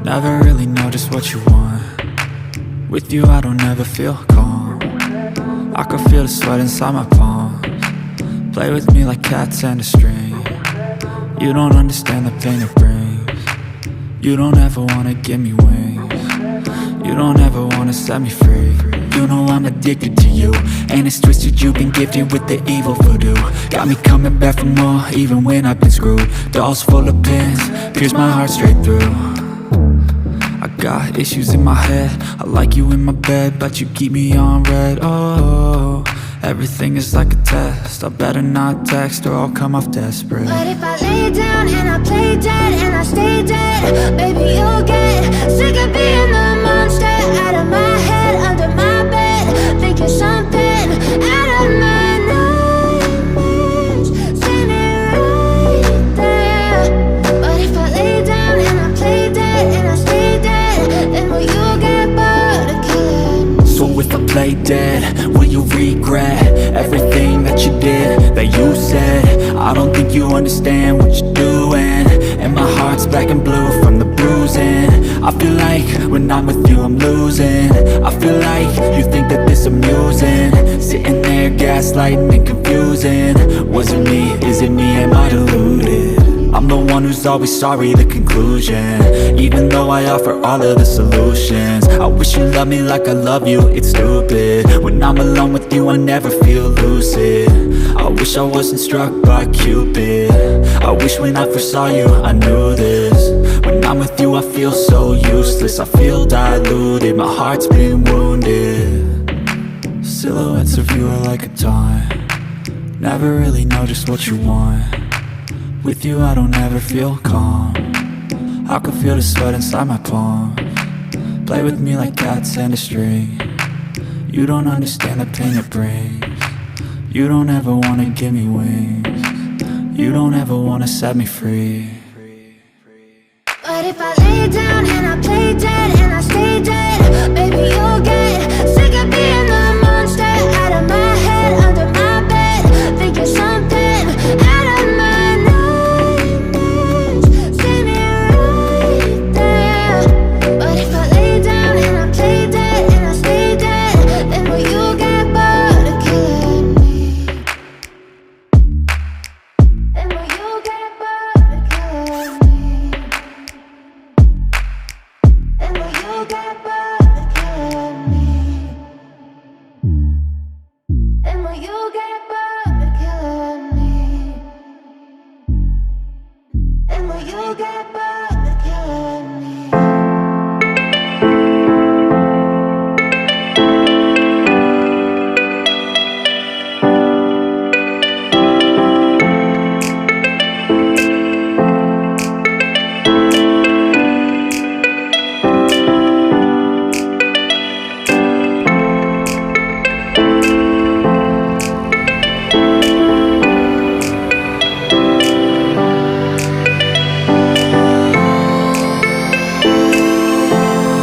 Never really know just what you want. With you I don't ever feel calm. I can feel the sweat inside my palms. Play with me like cats and a string. You don't understand the pain it brings. You don't ever wanna give me wings. You don't ever wanna set me free. You know I'm addicted to you, and it's twisted, you've been gifted with the evil voodoo. Got me coming back for more, even when I've been screwed. Dolls full of pins, pierce my heart straight through. I got issues in my head, I like you in my bed, but you keep me on red. Oh, everything is like a test, I better not text or I'll come off desperate. But if I lay down and I play dead and I stay dead, baby you'll get sick of being the monster out of my head, under my bed, thinking something out of my nightmares, standing right there. But if I lay down and I play dead and I stay dead, then will you get bored of killing? So if I play dead, will you regret everything that you did, that you said? I don't think you understand what you're doing, and my heart's black and blue from the bruising. I feel like when I'm with you I'm losing. I feel like you think that this amusing, sitting there gaslighting and confusing. Was it me? Is it me? Am I deluded? I'm the one who's always sorry, the conclusion, even though I offer all of the solutions. I wish you loved me like I love you, it's stupid. When I'm alone with you I never feel lucid. I wish I wasn't struck by Cupid. I wish when I first saw you I knew this. When I'm with you I feel so useless, I feel diluted, my heart's been wounded. Silhouettes of you are like a taunt. Never really know just what you want. With you I don't ever feel calm. I can feel the sweat inside my palms. Play with me like cats and a string. You don't understand the pain it brings. You don't ever wanna give me wings. You don't ever wanna set me free. But if I lay